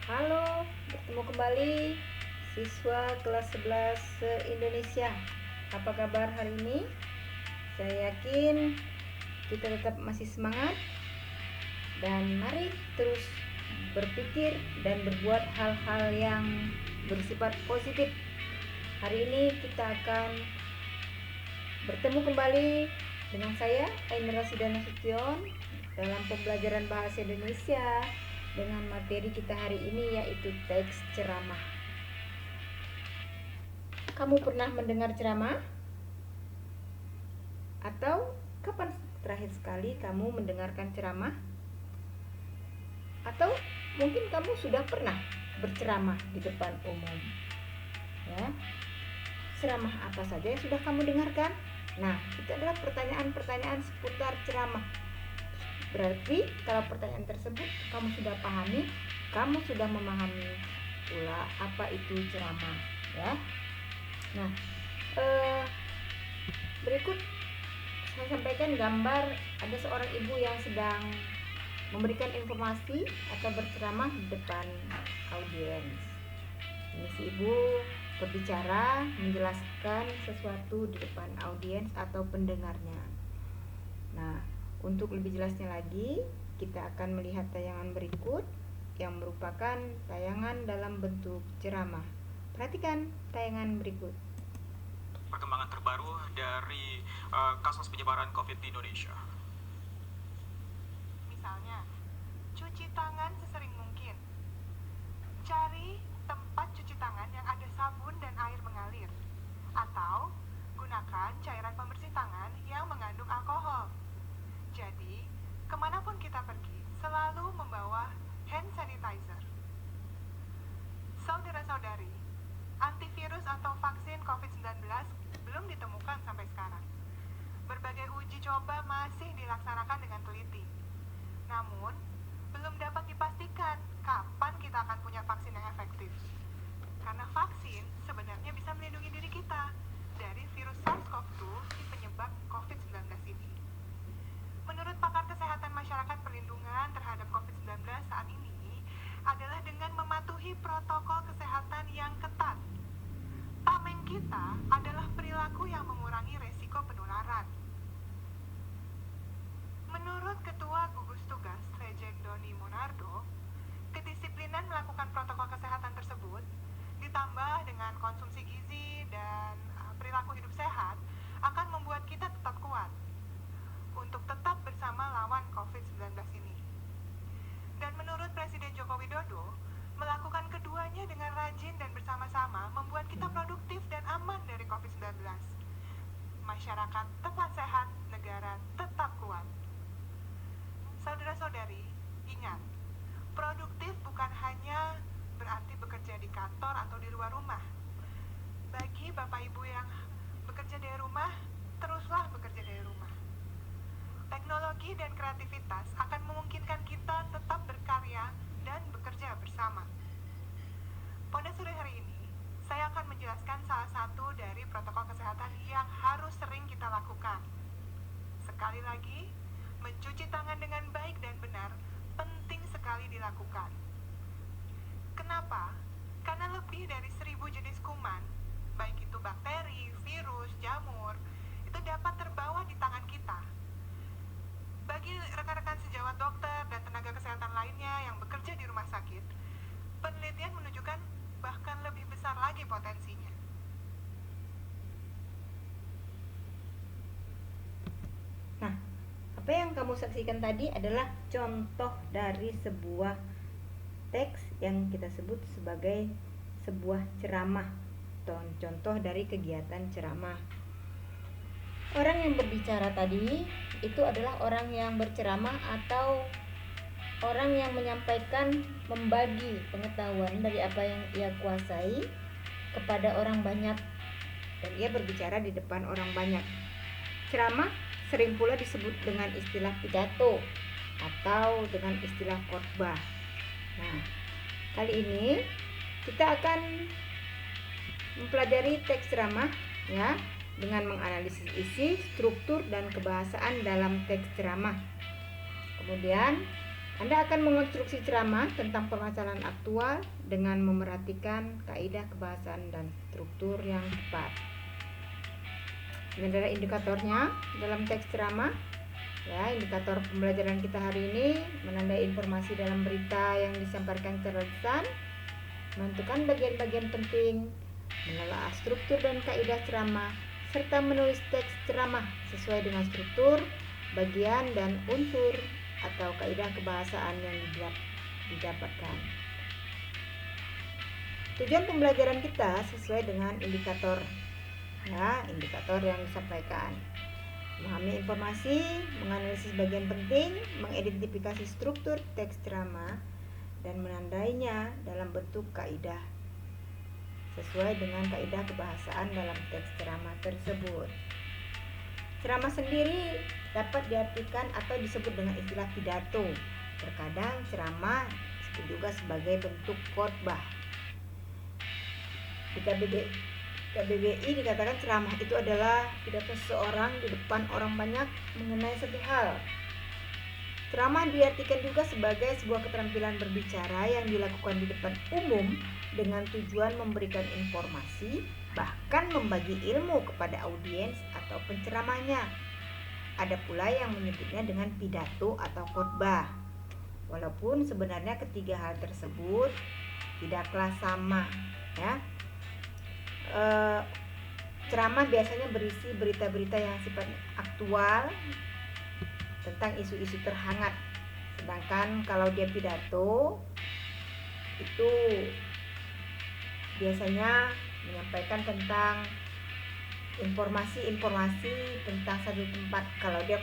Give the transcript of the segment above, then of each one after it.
Halo, bertemu kembali siswa kelas 11 se-Indonesia. Apa kabar hari ini? Saya yakin kita tetap masih semangat dan mari terus berpikir dan berbuat hal-hal yang bersifat positif. Hari ini kita akan bertemu kembali dengan saya, Ainur Rasidha Nasution, dalam pembelajaran bahasa Indonesia dengan materi kita hari ini yaitu teks ceramah. Kamu pernah mendengar ceramah? Atau kapan terakhir sekali kamu mendengarkan ceramah? Atau mungkin kamu sudah pernah berceramah di depan umum? Ya. Ceramah apa saja yang sudah kamu dengarkan? Nah, itu adalah pertanyaan-pertanyaan seputar ceramah. Berarti kalau pertanyaan tersebut kamu sudah pahami, kamu sudah memahami pula apa itu ceramah, ya. Nah, berikut saya sampaikan gambar ada seorang ibu yang sedang memberikan informasi atau berceramah di depan audiens. Ini si ibu berbicara, menjelaskan sesuatu di depan audiens atau pendengarnya. Nah, untuk lebih jelasnya lagi, kita akan melihat tayangan berikut yang merupakan tayangan dalam bentuk ceramah. Perhatikan tayangan berikut. Perkembangan terbaru dari kasus penyebaran COVID di Indonesia. Misalnya, cuci tangan sesering mungkin. Cari tempat cuci tangan yang ada sabun dan air mengalir. Atau gunakan cairan pembersih tangan yang mengandung alkohol. Jadi, kemanapun kita pergi, selalu membawa hand sanitizer. Saudara-saudari, antivirus atau vaksin COVID-19 belum ditemukan sampai sekarang. Berbagai uji coba masih dilaksanakan dengan teliti. Namun, belum dapat dipastikan kapan kita akan punya vaksin yang efektif. Karena vaksin sebenarnya bisa melindungi diri kita dari virus SARS-CoV-2 si penyebab COVID-19 ini. Menurut pakar kesehatan masyarakat, perlindungan terhadap COVID-19 saat ini adalah dengan mematuhi protokol kesehatan yang ketat. Tameng kita adalah perilaku yang mengurangi resiko penularan. Menurut Ketua Gugus Tugas Legend Doni Monardo, kedisiplinan melakukan protokol kesehatan tersebut ditambah dengan konsumsi gizi dan perilaku hidup sehat akan membuat kita tetap kuat untuk tetap bersama lawan COVID-19 ini. Dan menurut Presiden Joko Widodo, melakukan keduanya dengan rajin dan bersama-sama membuat kita produktif dan aman dari COVID-19. Masyarakat tetap sehat, negara tetap kuat. Saudara-saudari, ingat, produktif bukan hanya berarti bekerja di kantor atau di luar rumah. Bagi Bapak Ibu yang bekerja dari rumah, teruslah bekerja dari rumah. Teknologi dan kreativitas akan memungkinkan kita tetap berkarya dan bekerja bersama. Pada sore hari ini, saya akan menjelaskan salah satu dari protokol kesehatan yang harus sering kita lakukan. Sekali lagi, mencuci tangan dengan baik dan benar penting sekali dilakukan. Kenapa? Karena lebih dari 1000 jenis kuman, baik itu bakteri, virus, jamur, itu dapat terbawa di tangan kita. Bagi rekan-rekan sejawat dokter dan tenaga kesehatan lainnya yang bekerja di rumah sakit, penelitian menunjukkan bahkan lebih besar lagi potensinya. Nah, apa yang kamu saksikan tadi adalah contoh dari sebuah teks yang kita sebut sebagai sebuah ceramah. Contoh dari kegiatan ceramah. Orang yang berbicara tadi itu adalah orang yang berceramah atau orang yang menyampaikan, membagi pengetahuan dari apa yang ia kuasai kepada orang banyak, dan ia berbicara di depan orang banyak. Ceramah sering pula disebut dengan istilah pidato atau dengan istilah khotbah. Nah, kali ini kita akan mempelajari teks ceramah, ya, dengan menganalisis isi, struktur, dan kebahasaan dalam teks ceramah. Kemudian Anda akan mengonstruksi ceramah tentang permasalahan aktual dengan memerhatikan kaidah kebahasaan dan struktur yang tepat. Ini adalah indikatornya dalam teks ceramah. Ya, indikator pembelajaran kita hari ini menandai informasi dalam berita yang disampaikan secara lisan, menentukan bagian-bagian penting, menelaah struktur dan kaidah ceramah, serta menulis teks ceramah sesuai dengan struktur, bagian, dan unsur atau kaidah kebahasaan yang didapatkan. Tujuan pembelajaran kita sesuai dengan indikator, ya, indikator yang disampaikan. Memahami informasi, menganalisis bagian penting, mengidentifikasi struktur teks ceramah, dan menandainya dalam bentuk kaidah sesuai dengan kaidah kebahasaan dalam teks ceramah tersebut. Ceramah sendiri dapat diartikan atau disebut dengan istilah pidato. Terkadang ceramah disebut juga sebagai bentuk khotbah. Di KBBI dikatakan ceramah itu adalah pidato seseorang di depan orang banyak mengenai satu hal. Ceramah diartikan juga sebagai sebuah keterampilan berbicara yang dilakukan di depan umum dengan tujuan memberikan informasi, bahkan membagi ilmu kepada audiens atau penceramahnya. Ada pula yang menyebutnya dengan pidato atau khotbah. Walaupun sebenarnya ketiga hal tersebut tidaklah sama, ya. Ceramah biasanya berisi berita-berita yang sifatnya aktual tentang isu-isu terhangat, sedangkan kalau dia pidato itu biasanya menyampaikan tentang informasi-informasi tentang satu tempat. Kalau dia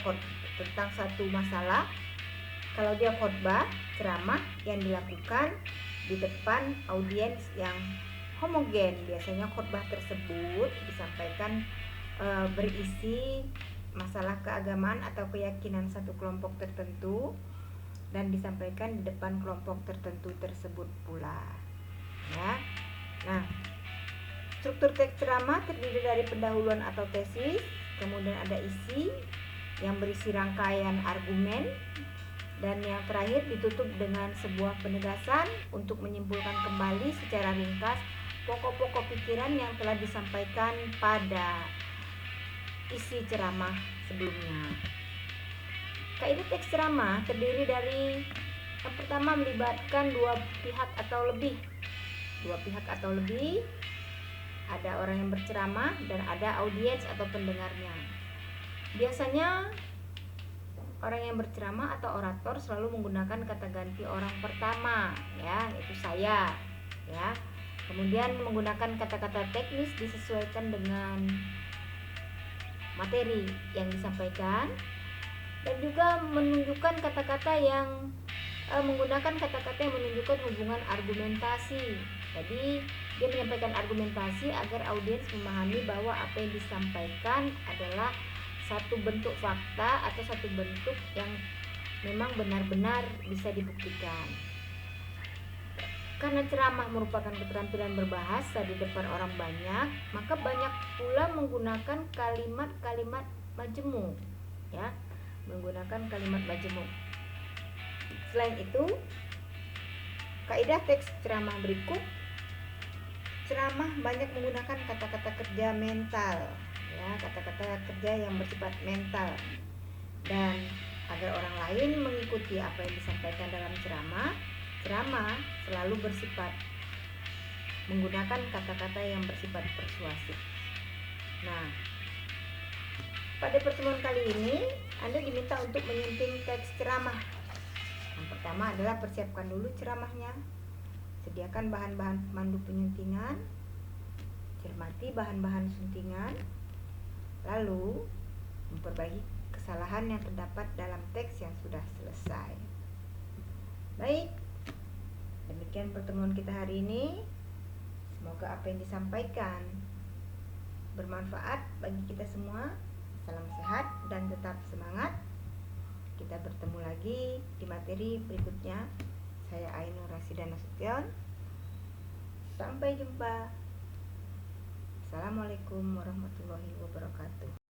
tentang satu masalah, kalau dia khotbah, ceramah yang dilakukan di depan audiens yang homogen. Biasanya khotbah tersebut disampaikan berisi masalah keagamaan atau keyakinan satu kelompok tertentu dan disampaikan di depan kelompok tertentu tersebut pula, ya. Nah, struktur teks ceramah terdiri dari pendahuluan atau tesis, kemudian ada isi yang berisi rangkaian argumen, dan yang terakhir ditutup dengan sebuah penegasan untuk menyimpulkan kembali secara ringkas pokok-pokok pikiran yang telah disampaikan pada isi ceramah sebelumnya. Kaidah teks ceramah terdiri dari yang pertama melibatkan dua pihak atau lebih. Ada orang yang berceramah dan ada audiens atau pendengarnya. Biasanya orang yang berceramah atau orator selalu menggunakan kata ganti orang pertama, ya, yaitu saya, ya. Kemudian menggunakan kata-kata teknis disesuaikan dengan materi yang disampaikan, dan juga menunjukkan kata-kata yang menggunakan kata-kata yang menunjukkan hubungan argumentasi. Jadi dia menyampaikan argumentasi agar audiens memahami bahwa apa yang disampaikan adalah satu bentuk fakta atau satu bentuk yang memang benar-benar bisa dibuktikan. Karena ceramah merupakan keterampilan berbahasa di depan orang banyak, maka banyak pula menggunakan kalimat-kalimat majemuk, ya, menggunakan kalimat majemuk. Selain itu, kaidah teks ceramah berikut, ceramah banyak menggunakan kata-kata kerja mental, ya, kata-kata kerja yang bersifat mental, dan agar orang lain mengikuti apa yang disampaikan dalam ceramah selalu bersifat menggunakan kata-kata yang bersifat persuasif. Nah, pada pertemuan kali ini Anda diminta untuk menyunting teks ceramah. Yang pertama adalah persiapkan dulu ceramahnya, sediakan bahan-bahan pemandu penyuntingan, cermati bahan-bahan suntingan, lalu memperbaiki kesalahan yang terdapat dalam teks yang sudah selesai. Baik, demikian pertemuan kita hari ini. Semoga apa yang disampaikan bermanfaat bagi kita semua. Salam sehat dan tetap semangat. Kita bertemu lagi di materi berikutnya. Saya Ainur Rasida Nasution. Sampai jumpa. Assalamualaikum warahmatullahi wabarakatuh.